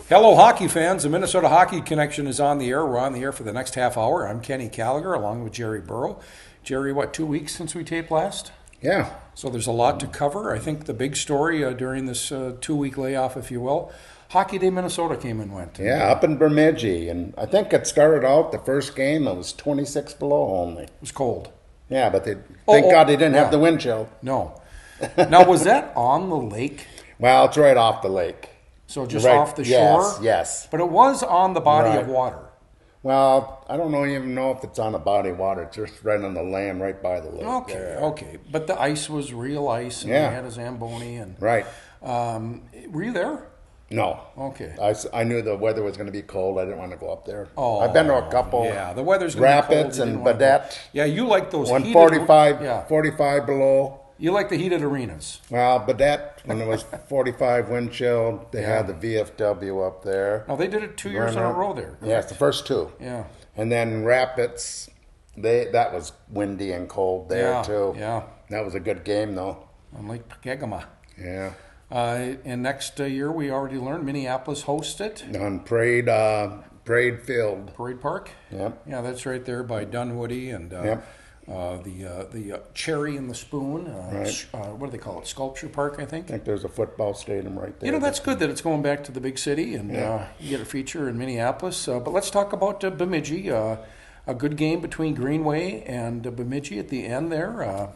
Hello, hockey fans. The Minnesota Hockey Connection is on the air. We're on the air for the next half hour. I'm Kenny Gallagher along with Jerry Burrow. Jerry, 2 weeks since we taped last? Yeah. So there's a lot to cover. I think the big story during this 2-week layoff, if you will, Hockey Day Minnesota came and went. Yeah, up in Bemidji. And I think it started out the first game, it was 26 below only. It was cold. Yeah, but thank God they didn't have the wind chill. No. Now, was that on the lake? Well, it's right off the lake. So just off the shore? Yes. But it was on the body of water. Well, I don't even know if it's on a body of water. It's just right on the land, right by the lake. Okay. But the ice was real ice, and they had a Zamboni. And right. Were you there? No. Okay. I knew the weather was going to be cold. I didn't want to go up there. Oh, I've been to a couple. Yeah, the weather's going to be cold. Rapids and Badette. Yeah, you like those 45 below. You like the heated arenas. Well, Badette, when it was 45 wind chill, they had the VFW up there. No, they did it 2 years in a row there. Correct? Yes, the first two. Yeah. And then Rapids, that was windy and cold there too. Yeah. That was a good game though. On Lake Pekegama. Yeah. And next year, we already learned Minneapolis hosts it. On Parade Field. Parade Park? Yep. Yeah, that's right there by Dunwoody and the Cherry and the Spoon. What do they call it? Sculpture Park, I think. I think there's a football stadium right there. You know, that's good that it's going back to the big city and you get a feature in Minneapolis. But let's talk about Bemidji. A good game between Greenway and Bemidji at the end there,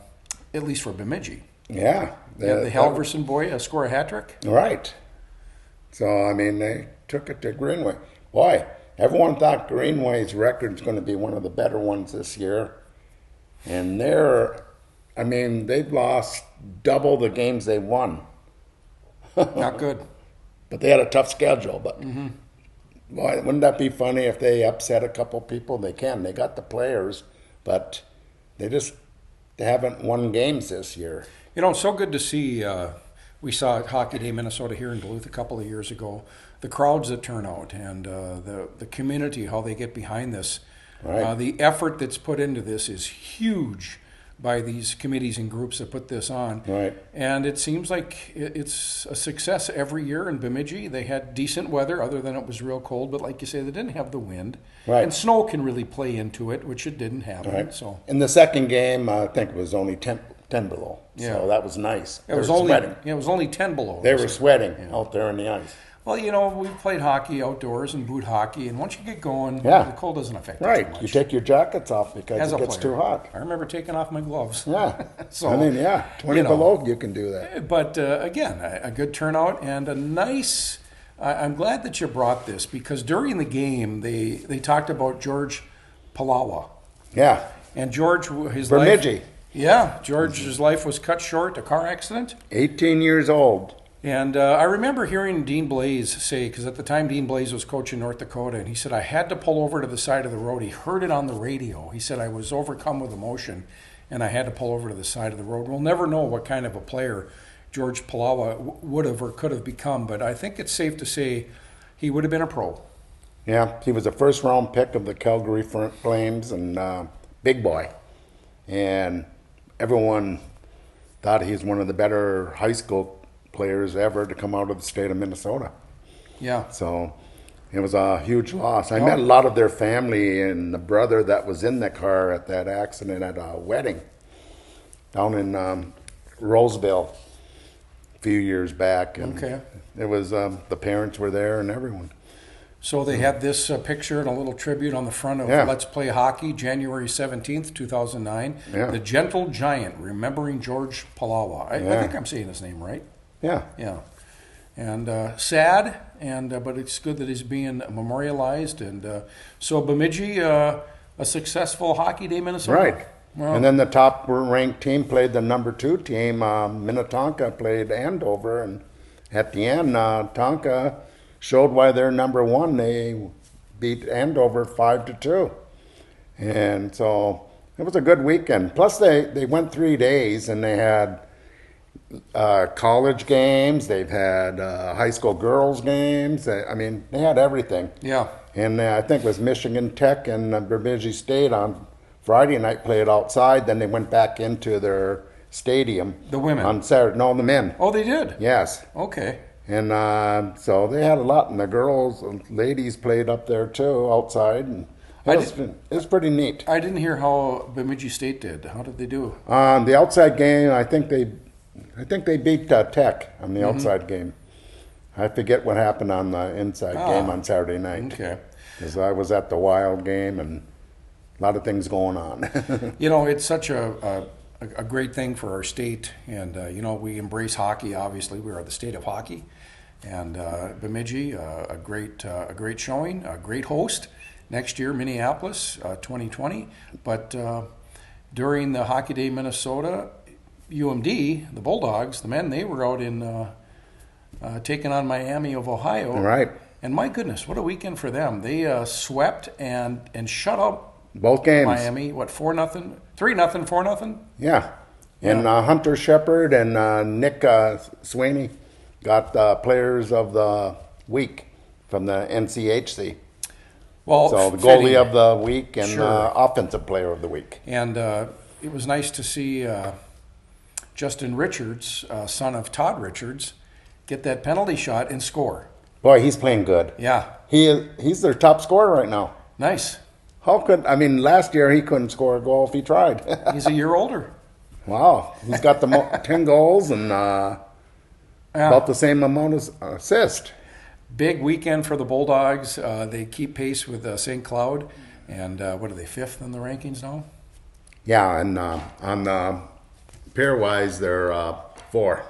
at least for Bemidji. Yeah. The Halverson boy score a hat trick. Right. So, I mean, they took it to Greenway. Boy, everyone thought Greenway's record's going to be one of the better ones this year. And they've lost double the games they won. Not good. But they had a tough schedule. But boy, wouldn't that be funny if they upset a couple people? They can. They got the players, but they haven't won games this year. You know, it's so good to see. We saw at Hockey Day Minnesota here in Duluth a couple of years ago. The crowds that turn out and the community, how they get behind this. Right. The effort that's put into this is huge by these committees and groups that put this on. Right. And it seems like it's a success every year in Bemidji. They had decent weather, other than it was real cold. But like you say, they didn't have the wind. Right. And snow can really play into it, which it didn't happen. Right. So in the second game, I think it was only 10 below. Yeah. So that was nice. It was only 10 below. They were sweating out there in the ice. Well, you know, we've played hockey outdoors and boot hockey, and once you get going, the cold doesn't affect you too much. You take your jackets off because it gets too hot. I remember taking off my gloves. Yeah. So, 20 below, you can do that. But again, a good turnout and a nice. I'm glad that you brought this because during the game they talked about George Palawa. Yeah. And George, his Bemidji. life. Yeah, George's life was cut short, a car accident. 18 years old. And I remember hearing Dean Blaze say, because at the time Dean Blaze was coaching North Dakota, and he said, I had to pull over to the side of the road. He heard it on the radio. He said, I was overcome with emotion, and I had to pull over to the side of the road. We'll never know what kind of a player George Palawa would have or could have become, but I think it's safe to say he would have been a pro. Yeah, he was a first-round pick of the Calgary Flames and big boy. And everyone thought he's one of the better high school players ever to come out of the state of Minnesota. Yeah. So it was a huge loss. I met a lot of their family and the brother that was in the car at that accident at a wedding down in Roseville a few years back. And it was the parents were there and everyone. So they had this picture and a little tribute on the front of Let's Play Hockey, January 17th, 2009. Yeah. The Gentle Giant, remembering George Palawa. I think I'm saying his name right. Yeah. Yeah. And sad, but it's good that he's being memorialized. And so Bemidji, a successful Hockey Day Minnesota. Right. Wow. And then the top-ranked team played the number 2 team. Minnetonka played Andover. And at the end, Tonka showed why they're number 1. They beat Andover 5-2. And so it was a good weekend. Plus, they went 3 days, and they had college games. They've had high school girls games. They had everything. Yeah. And I think it was Michigan Tech and Bemidji State on Friday night played outside. Then they went back into their stadium. The women? On Saturday. No, the men. Oh, they did? Yes. Okay. And so they had a lot, and the girls and ladies played up there too, outside, and it was pretty neat. I didn't hear how Bemidji State did. How did they do? The outside game, I think they beat Tech on the outside game. I forget what happened on the inside game on Saturday night. Okay. Because I was at the Wild game, and a lot of things going on. You know, it's such a great thing for our state, and you know, we embrace hockey. Obviously, we are the state of hockey, and Bemidji, a great showing, a great host. Next year, Minneapolis, 2020. But during the Hockey Day Minnesota, UMD, the Bulldogs, the men, they were out in taking on Miami of Ohio. Right. And my goodness, what a weekend for them! They swept and shut out Both games. Miami. What, 4-0, 3-0, 4-0? Yeah. And Hunter Shepard and Nick Sweeney got the Players of the Week from the NCHC. Well, So the goalie of the week and Sure. offensive player of the week. And it was nice to see Justin Richards, son of Todd Richards, get that penalty shot and score. Boy, he's playing good. Yeah, He's their top scorer right now. nice. Last year he couldn't score a goal if he tried. He's a year older. Wow. He's got the 10 goals and Yeah. about the same amount as assist. Big weekend for the Bulldogs. They keep pace with St. Cloud. And what are they, 5th in the rankings now? Yeah, and on the pairwise, they're 4.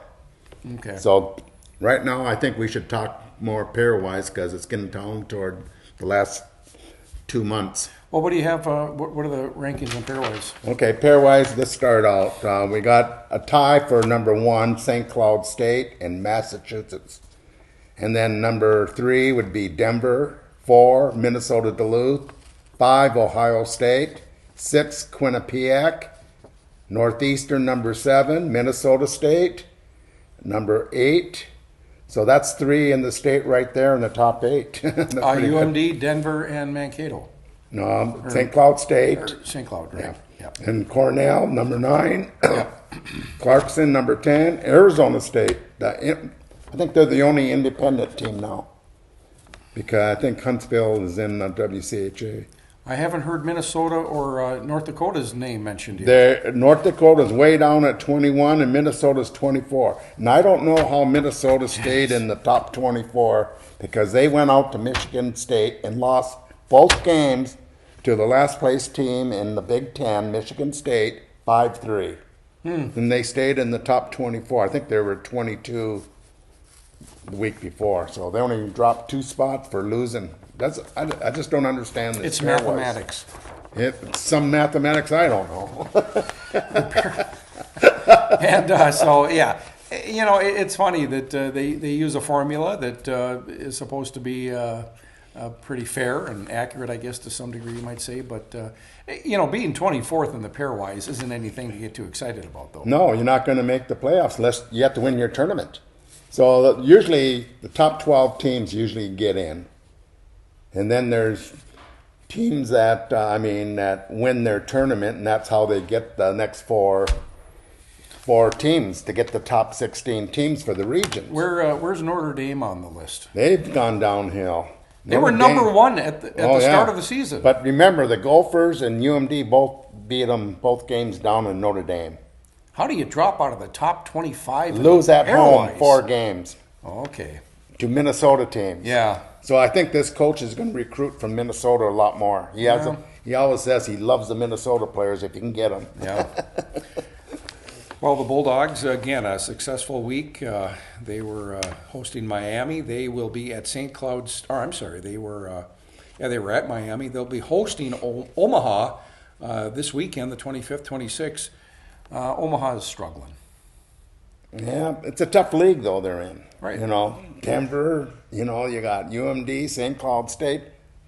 Okay. So right now, I think we should talk more pairwise because it's getting down toward the last 2 months. Well, what do you have? What are the rankings on pairwise? Okay, pairwise, let's start out. We got a tie for number 1, St. Cloud State and Massachusetts. And then number 3 would be Denver, 4, Minnesota Duluth, 5, Ohio State, 6, Quinnipiac, Northeastern number 7, Minnesota State, number 8. So that's 3 in the state right there in the top 8. That's pretty good. UMD, Denver, and Mankato. No, St. Cloud State. Or St. Cloud, right? Yeah. And Cornell, number 9. Yeah. Clarkson, number 10. Arizona State. I think they're the only independent team now. Because I think Huntsville is in the WCHA. I haven't heard Minnesota or North Dakota's name mentioned yet. North Dakota's way down at 21 and Minnesota's 24. And I don't know how Minnesota stayed in the top 24 because they went out to Michigan State and lost both games to the last place team in the Big Ten, Michigan State, 5-3. And they stayed in the top 24. I think they were 22 the week before. So they only dropped 2 spots for losing. I just don't understand this. It's mathematics. It's some mathematics I don't know. And so, yeah, you know, it's funny that they use a formula that is supposed to be pretty fair and accurate, I guess, to some degree, you might say. But, you know, being 24th in the pairwise isn't anything to get too excited about, though. No, you're not going to make the playoffs unless you have to win your tournament. So usually the top 12 teams usually get in. And then there's teams that win their tournament, and that's how they get the next four teams to get the top 16 teams for the regions. Where's Notre Dame on the list? They've gone downhill. They were number 1 at the start of the season. But remember, the Gophers and UMD both beat them both games down in Notre Dame. How do you drop out of the top 25? Lose at home pairwise? 4 games Okay. to Minnesota teams. Yeah. So I think this coach is going to recruit from Minnesota a lot more. He always says he loves the Minnesota players if he can get them. Yeah. Well, the Bulldogs, again, a successful week. They were hosting Miami. They will be at St. Cloud's. Or I'm sorry, they were at Miami. They'll be hosting Omaha this weekend, the 25th, 26th. Omaha is struggling. Yeah, it's a tough league though they're in. Right. You know, Denver. You know, you got UMD, St. Cloud State,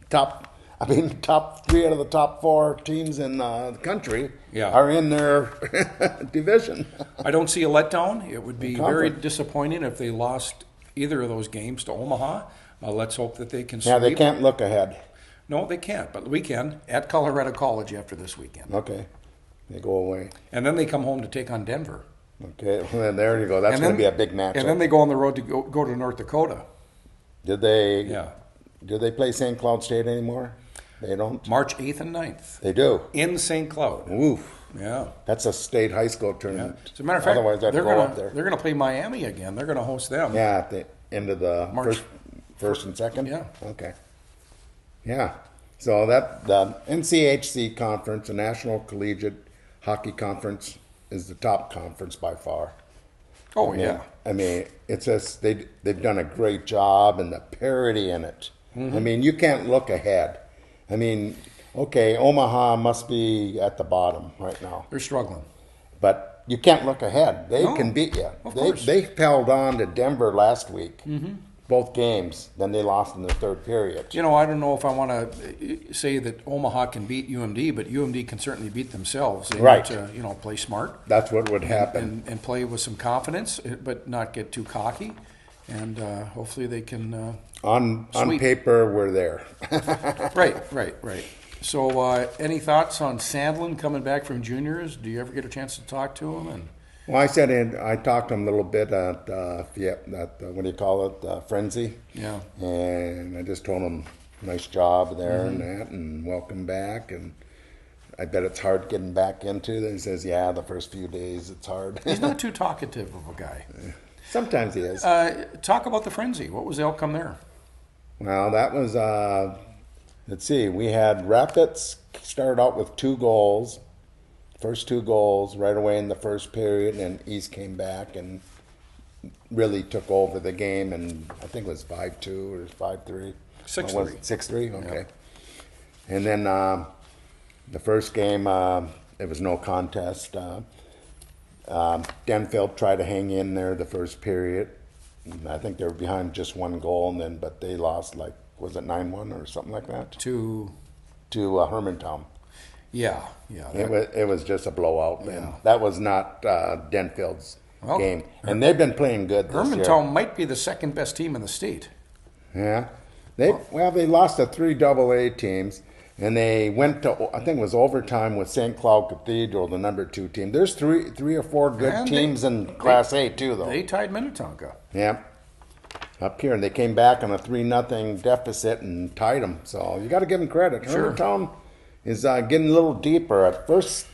top 3 out of the top 4 teams in the country are in their division. I don't see a letdown. It would be very Conference. disappointing if they lost either of those games to Omaha. Let's hope that they can Yeah, they sweep. can't look ahead. No, they can't, but we can at Colorado College after this weekend. Okay, they go away. And then they come home to take on Denver. Okay, well, then there you go. That's And going to then- be a big matchup. And then they go on the road to go to North Dakota. Did they? Yeah. Do they play St. Cloud State anymore? They don't. March 8th and 9th They do. in St. Cloud. Oof. Yeah. That's a state high school tournament. As a matter of fact, Otherwise, I'd they're go up there. going to play Miami again. They're going to host them. Yeah, at the end of the March. first and second. Yeah. Okay. Yeah. So that the NCHC conference, the National Collegiate Hockey Conference, is the top conference by far. Oh, I mean, yeah. I mean, it's just they've done a great job, and the parity in it. Mm-hmm. I mean, you can't look ahead. I mean, okay, Omaha must be at the bottom right now, They're struggling. but you can't look ahead. They No, can beat you. of They course. they held on to Denver last week, both games. Then they lost in the third period. You know, I don't know if I want to say that Omaha can beat UMD, but UMD can certainly beat themselves. They Right. need to, play smart That's what would happen. and play with some confidence, but not get too cocky. And hopefully they can. On Sweet. paper, we're there. Right. So, any thoughts on Sandlin coming back from juniors? Do you ever get a chance to talk to him? And Well, I talked to him a little bit at what do you call it, Frenzy. yeah, And I just told him, nice job there Mm-hmm. and that, and welcome back. And I bet it's hard getting back into it. He says, yeah, the first few days it's hard. he's not too talkative of a guy. Sometimes he is. Talk about the frenzy. What was the outcome there? Well, that was, let's see, we had Rapids started out with 2 goals. First 2 goals right away in the first period, and East came back and really took over the game, and I think it was 5-2 or 5-3. 6-3. What was it? 6-3? Okay. And then the first game, it was no contest. Denfield tried to hang in there the first period. I think they were behind just 1 goal, but they lost was it 9-1 or something like that To to Hermantown. yeah. It was just a blowout, Yeah. and that was not Denfield's Well, game. And they've been playing good this year. Hermantown might be the second best team in the state. Yeah, they lost to 3 AA teams, and they went to I think it was overtime with St. Cloud Cathedral, the number 2 team. There's three or 4 good And teams in Class A too, though. They tied Minnetonka. Yeah, up here, and they came back on a 3-0 deficit and tied them. So you got to give them credit. Sure. Hermantown is getting a little deeper. At first,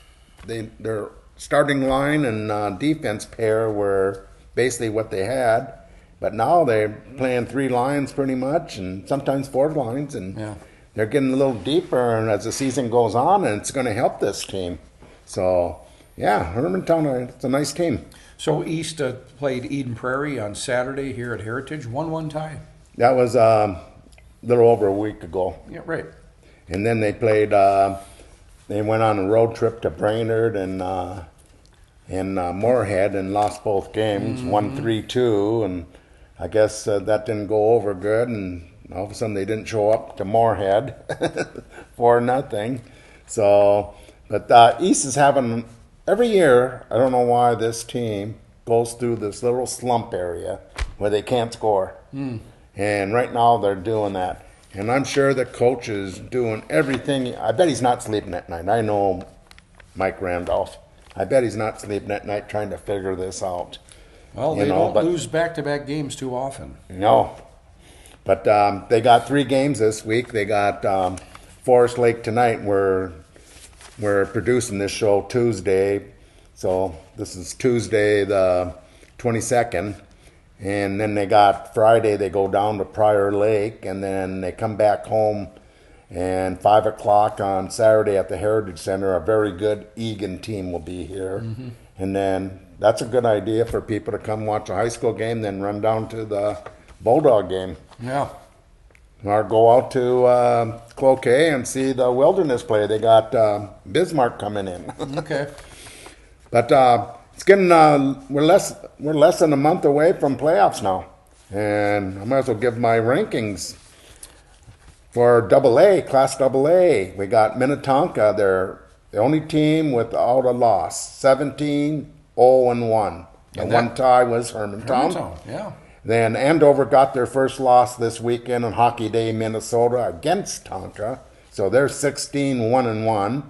their starting line and defense pair were basically what they had, but now they're playing 3 lines pretty much, and sometimes 4 lines, and Yeah. they're getting a little deeper. And as the season goes on, and it's going to help this team. So yeah, Hermantown, it's a nice team. So East played Eden Prairie on Saturday here at Heritage. 1-1 tie. That was a little over a week ago. Yeah, right. And then they played. They went on a road trip to Brainerd and Moorhead and lost both games, 1-3-2. And I guess that didn't go over good. And all of a sudden they didn't show up to Moorhead 4-0. So, but East is having every year. I don't know why this team goes through this little slump area where they can't score. And right now they're doing that. And I'm sure the coach is doing everything. I bet he's not sleeping at night. I know Mike Randolph. I bet he's not sleeping at night trying to figure this out. Well, You they know, don't but- lose back-to-back games too often. No. But they got 3 games this week. They got Forest Lake tonight. We're producing this show Tuesday. So this is Tuesday the 22nd. And then they got Friday, they go down to Prior Lake, and then they come back home. And 5 o'clock on Saturday at the Heritage Center, a very good Egan team will be here. And then that's a good idea for people to come watch a high school game, then run down to the Bulldog game. Yeah. Or go out to Cloquet and see the Wilderness play. They got Bismarck coming in. Okay. But it's getting we're less than a month away from playoffs now, and I might as well give my rankings for AA, Class AA. We got Minnetonka. They're the only team without a loss, 17-0-1. The And one that- tie was Hermantown. Hermantown, yeah. Then Andover got their first loss this weekend on Hockey Day, Minnesota against Tonka. So they're 16-1-1.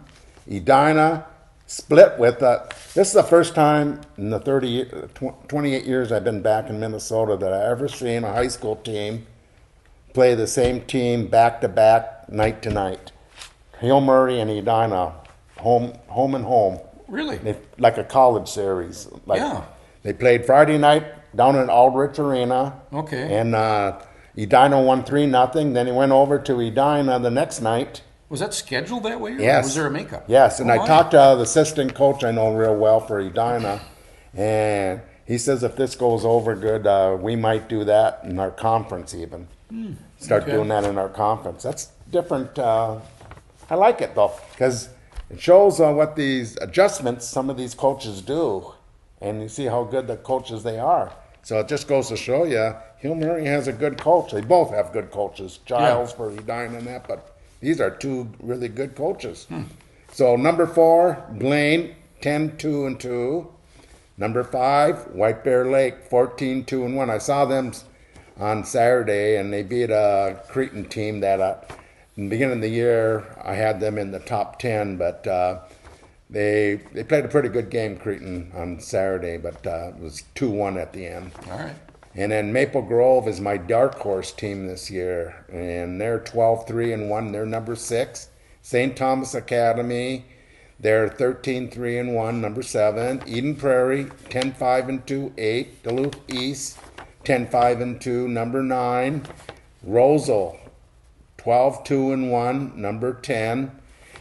Edina split with this is the first time in the 28 years I've been back in Minnesota that I ever seen a high school team play the same team back to back, night to night. Hill Murray and Edina, home and home. Really? Like a college series. Yeah. They played Friday night down in Aldrich Arena. Okay. And Edina won 3-0. Then he went over to Edina the next night. Was that scheduled that way? Or Yes. was there a makeup? Yes, and Oh, I my. talked to the assistant coach I know real well for Edina, and he says if this goes over good, we might do that in our conference even. Start okay. doing that in our conference. That's different. I like it though, because it shows what these adjustments some of these coaches do, and you see how good the coaches they are. So it just goes to show you, Hill Murray has a good coach. They both have good coaches. Giles for Edina and that, but these are two really good coaches. So number 4, Blaine, 10-2-2. Number 5, White Bear Lake, 14-2-1. I saw them on Saturday, and they beat a Cretan team that in the beginning of the year I had them in the top 10, but they played a pretty good game, Cretan, on Saturday, but it was 2-1 at the end. All right. And then Maple Grove is my dark horse team this year, and they're 12-3-1. They're number 6. St. Thomas Academy, they're 13-3-1, number 7. Eden Prairie, 10-5-2, 8. Duluth East, 10-5-2, number 9. Rosal, 12-2-1, number 10.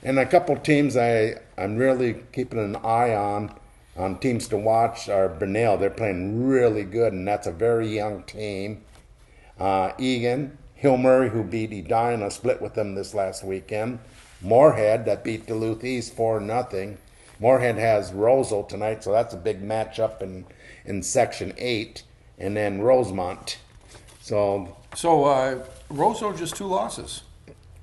And a couple teams I'm really keeping an eye on teams to watch are Benel. They're playing really good, and that's a very young team. Egan, Hill Murray, who beat Edina, split with them this last weekend. Moorhead, that beat Duluth East 4-0. Moorhead has Rosal tonight, so that's a big matchup in Section 8. And then Rosemont. So Roseau just 2 losses.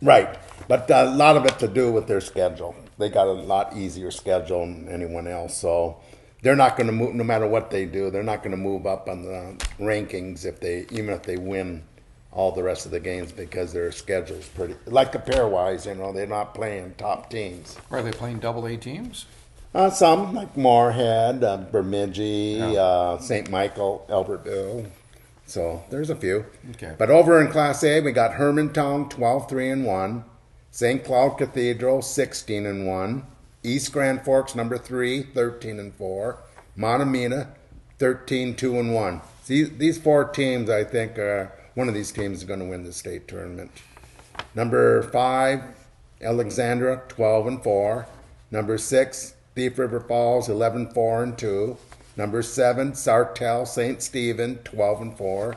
right, but a lot of it to do with their schedule. They got a lot easier schedule than anyone else, so they're not going to move. No matter what they do, they're not going to move up on the rankings even if they win all the rest of the games, because their schedule's pretty like the pairwise. They're not playing top teams. Are they playing AA teams? Some like Moorhead, Bemidji, St. Michael, Albertville. So there's a few. Okay. But over in Class A, we got Hermantown 12-3-1, St. Cloud Cathedral 16-1, East Grand Forks number 3 13-4, Montemita 13-2-1. These 4 teams, I think, one of these teams is going to win the state tournament. Number 5, Alexandra 12-4. Number 6, Thief River Falls 11-4-2. Number 7, Sartell St. Stephen 12-4.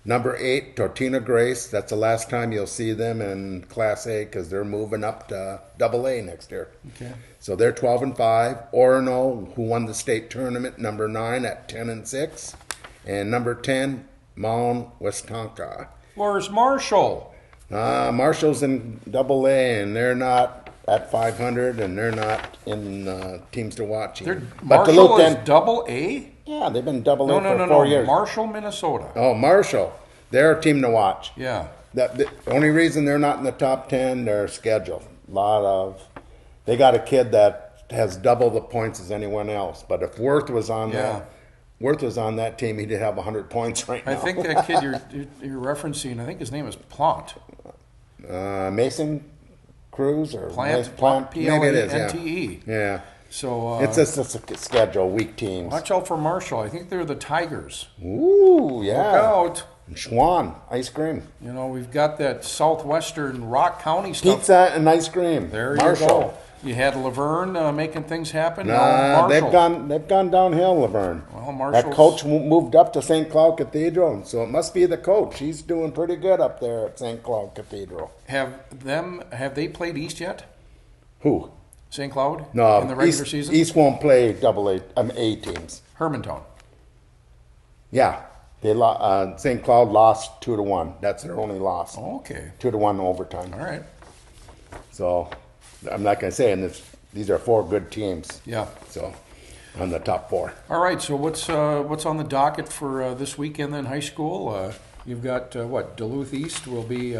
Number 8, Tortina Grace. That's the last time you'll see them in Class A because they're moving up to AA next year. Okay. So they're 12-5. Orono, who won the state tournament, number 9 at 10-6, and number 10, Mount Westonka. Where's Marshall? Marshall's in AA, and they're not at 500, and they're not in teams to watch. Marshall is AA? Yeah, they've been AA for 4 No. years. Marshall, Minnesota. Oh, Marshall. They're a team to watch. Yeah. The only reason they're not in the top 10, their schedule. They got a kid that has double the points as anyone else. But if Worth was on that team, he'd have 100 points right now. I think that kid you're referencing, I think his name is Plant. Mason Cruz or Plant, maybe it is. P-L-A-N-T-E. Yeah. So It's just a schedule, weak teams. watch out for Marshall. I think they're the Tigers. Ooh, yeah. Look out. And Schwan, ice cream. We've got that southwestern Rock County stuff. Pizza and ice cream. There Marshall. you go. You had Laverne making things happen. Now Marshall. they've gone downhill, Laverne. Well, That Marshall's- coach moved up to St. Cloud Cathedral, so it must be the coach. He's doing pretty good up there at St. Cloud Cathedral. Have they played East yet? Who? St. Cloud? No, In the regular season? East won't play A teams. Hermantown. Yeah, St. Cloud lost 2-1. That's their only loss. Okay. 2-1 overtime. All right. So I'm not going to say, and these are 4 good teams. Yeah. So on the top 4. All right. So what's on the docket for this weekend then? High school. You've got Duluth East will be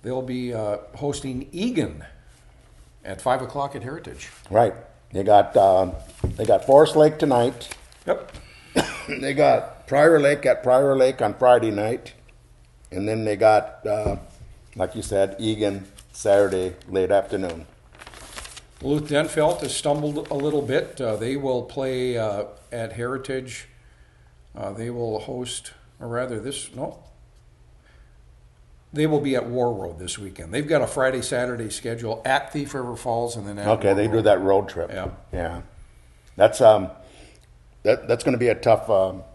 they'll be hosting Egan. at 5 o'clock at Heritage. Right. They got Forest Lake tonight. Yep. They got Prior Lake at Prior Lake on Friday night. And then they got, like you said, Egan Saturday late afternoon. Duluth Denfeld has stumbled a little bit. They will play at Heritage. They will host, or rather they will be at War Road this weekend. They've got a Friday, Saturday schedule at Thief River Falls and then at Okay, War they Road. do that road trip. Yeah. Yeah. That's going to be a tough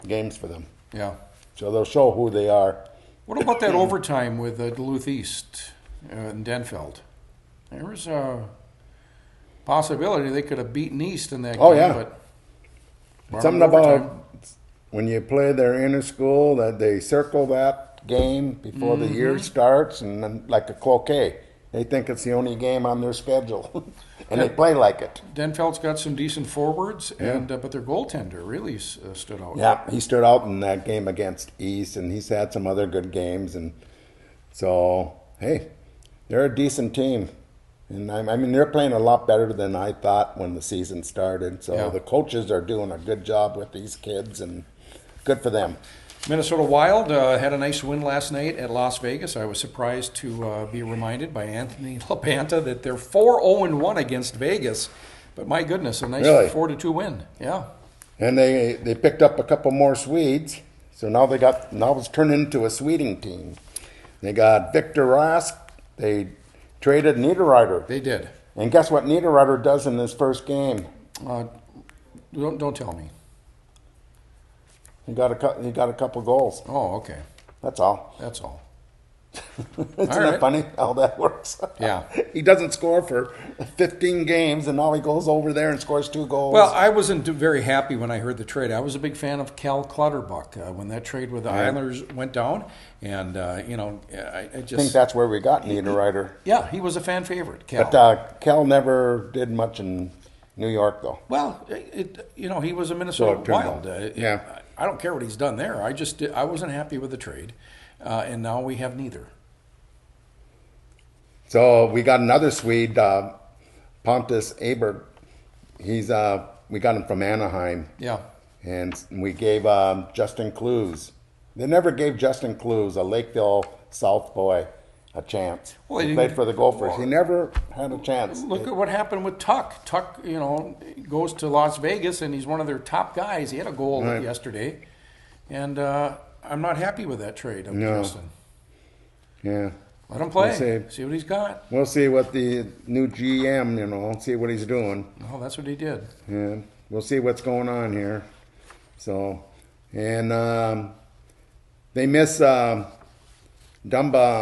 games for them. Yeah. So they'll show who they are. What about that overtime with Duluth East and Denfeld? There was a possibility they could have beaten East in that Oh, game, yeah. but Something about when you play their inner school that they circle that game before the year starts, and then like a croquet, they think it's the only game on their schedule, and they play like it. Denfeld's got some decent forwards, and but their goaltender really stood out. Yeah, he stood out in that game against East, and he's had some other good games, and so hey, they're a decent team. And I mean, they're playing a lot better than I thought when the season started. So Yeah. the coaches are doing a good job with these kids, and good for them. Minnesota Wild had a nice win last night at Las Vegas. I was surprised to be reminded by Anthony LaPanta that they're 4-0-1 against Vegas. But my goodness, a nice Really? 4-2 win. Yeah. And they picked up a couple more Swedes, so now it's turned into a Sweding team. They got Victor Rask. They traded Niederreiter. They did. And guess what Niederreiter does in his first game? Don't tell me. He got a couple goals. Oh, okay. That's all. That's all. Isn't All that right. funny how that works? Yeah. He doesn't score for 15 games, and now he goes over there and scores 2 goals. Well, I wasn't very happy when I heard the trade. I was a big fan of Cal Clutterbuck when that trade with the Islanders went down. And, I just... I think that's where we got Niederreiter. Yeah, he was a fan favorite, Cal. But Cal never did much in New York, though. Well, he was a Minnesota So it turned Wild. out. Yeah. I don't care what he's done there. I wasn't happy with the trade, and now we have neither. So we got another Swede, Pontus Aberg. We got him from Anaheim, Yeah. and we gave Justin Clues. They never gave Justin Clues, a Lakeville South boy, a chance. Well, he he played didn't- for the Gophers. He never had a chance. Look at what happened with Tuck. Tuck, goes to Las Vegas, and he's one of their top guys. He had a goal Right. yesterday, and I'm not happy with that trade of No. Justin. Yeah. Let him play. We'll see what he's got. We'll see what the new GM, see what he's doing. Oh, that's what he did. And we'll see what's going on here. So, and they miss Dumba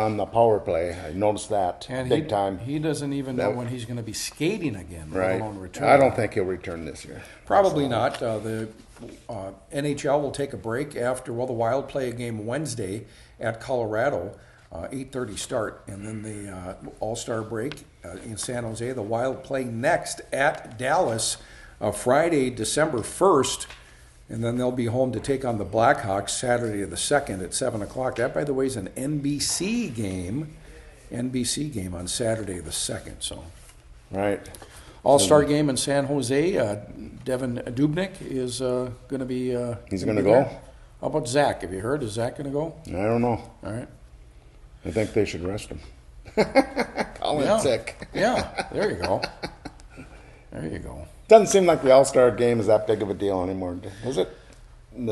on the power play. I noticed that And big time. He doesn't even know when he's going to be skating again, let Right. alone return. I don't think he'll return this year. Probably not. The NHL will take a break after, the Wild play a game Wednesday at Colorado, 8:30 start, and then the All-Star break in San Jose. The Wild play next at Dallas Friday, December 1st, and then they'll be home to take on the Blackhawks Saturday the 2nd at 7 o'clock. That, by the way, is an NBC game on Saturday the 2nd. So. Right. All-Star game in San Jose. Devin Dubnyk is going to be. He's gonna gonna be go? there. How about Zach? Have you heard? Is Zach going to go? I don't know. All right. I think they should rest him. Call him Yeah. sick. Yeah. There you go. There you go. Doesn't seem like the All-Star game is that big of a deal anymore, is it?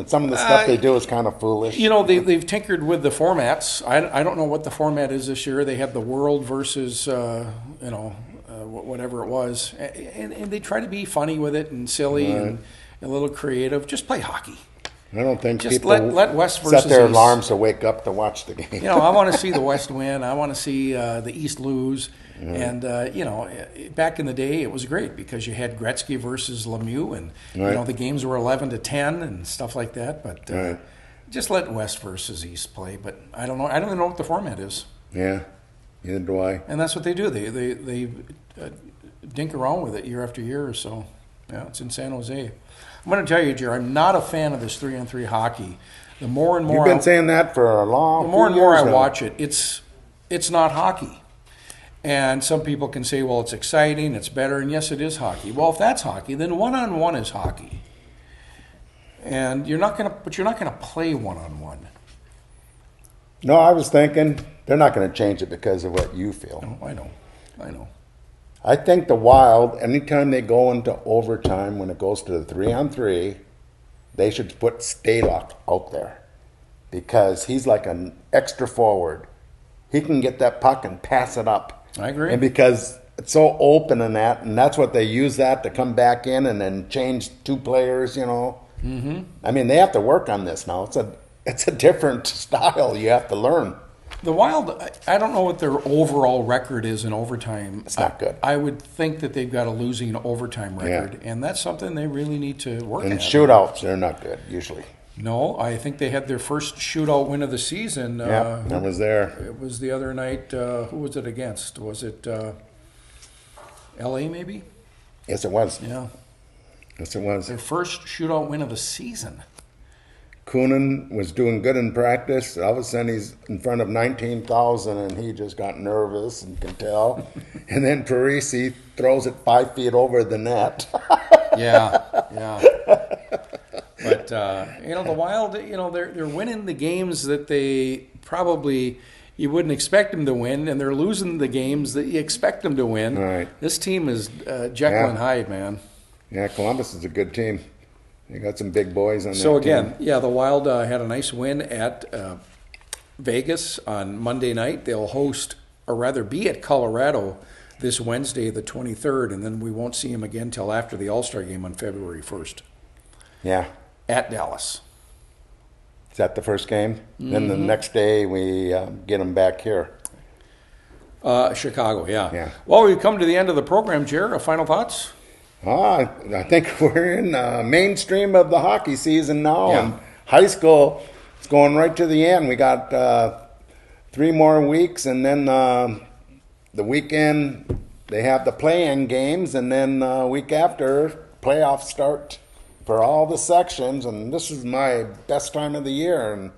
Some of the stuff they do is kind of foolish. They've tinkered with the formats. I don't know what the format is this year. They have the World versus whatever it was, and they try to be funny with it and silly and a little creative. Just play hockey. I don't think Just people let West versus set their East. alarms to wake up to watch the game. I want to see the West win. I want to see the East lose. And, back in the day, it was great because you had Gretzky versus Lemieux, and, Right. the games were 11-10 and stuff like that. But Right. just let West versus East play. But I don't know. I don't even know what the format is. Yeah, neither do I. And that's what they do. They dink around with it year after year or so. Yeah, it's in San Jose. I'm going to tell you, Jerry, I'm not a fan of this 3-on-3 hockey. The more and more You've been saying that for a long the more and more years I now. watch it, it's not hockey. And some people can say, well, it's exciting, it's better, and yes, it is hockey. Well, if that's hockey, then one-on-one is hockey. And you're not gonna play one-on-one. No, I was thinking they're not going to change it because of what you feel. No, I know. I think the Wild, anytime they go into overtime, when it goes to the 3-on-3, they should put Stalock out there because he's like an extra forward. He can get that puck and pass it up. I agree. And because it's so open in that, and that's what they use that to come back in and then change two players, you know. Mm-hmm. I mean, they have to work on this now. It's a different style you have to learn. The Wild, I don't know what their overall record is in overtime. It's not good. I would think that they've got a losing overtime record, and that's something they really need to work And at. shootouts, they're not good, usually. No, I think they had their first shootout win of the season. Yeah, I was there. It was the other night. Who was it against? Was it L.A. maybe? Yes, it was. Yeah. Yes, it was. Their first shootout win of the season. Coonan was doing good in practice. All of a sudden, he's in front of 19,000, and he just got nervous and can tell. And then Parisi throws it 5 feet over the net. Yeah. But the Wild, they're winning the games that they probably you wouldn't expect them to win, and they're losing the games that you expect them to win. Right. This team is Jekyll and Hyde, man. Yeah, Columbus is a good team. They got some big boys on that So again, team. the Wild had a nice win at Vegas on Monday night. They'll host, or rather be at Colorado this Wednesday, the 23rd, and then we won't see them again till after the All-Star game on February 1st. Yeah. At Dallas. Is that the first game? Then the next day we get them back here. Chicago, yeah. Yeah. Well, we've come to the end of the program, Jer. Final thoughts? I think we're in mainstream of the hockey season now, Yeah. and high school is going right to the end. We got 3 more weeks, and then the weekend they have the play-in games, and then week after playoffs start for all the sections. And this is my best time of the year, and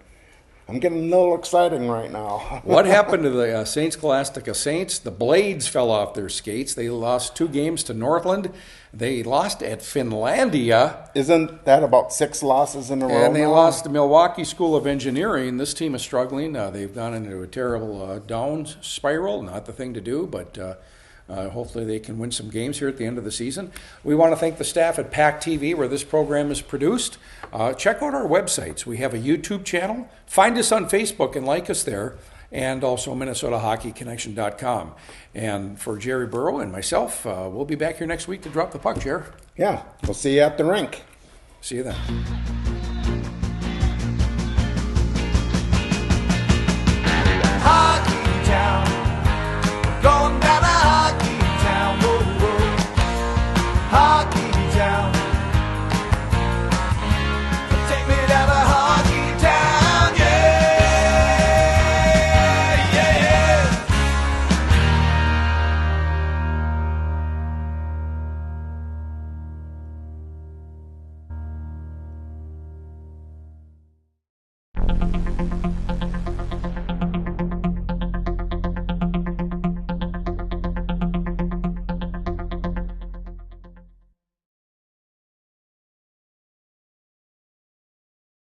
I'm getting a little exciting right now. What happened to the St. Scholastica Saints? The blades fell off their skates. They lost 2 games to Northland. They lost at Finlandia. Isn't that about 6 losses in a row? And they now? lost to Milwaukee School of Engineering. This team is struggling. They've gone into a terrible down spiral. Not the thing to do, but hopefully they can win some games here at the end of the season. We want to thank the staff at PACT-TV, where this program is produced. Check out our websites. We have a YouTube channel. Find us on Facebook and like us there, and also MinnesotaHockeyConnection.com. And for Jerry Burrow and myself, we'll be back here next week to drop the puck, Jer. Yeah, we'll see you at the rink. See you then.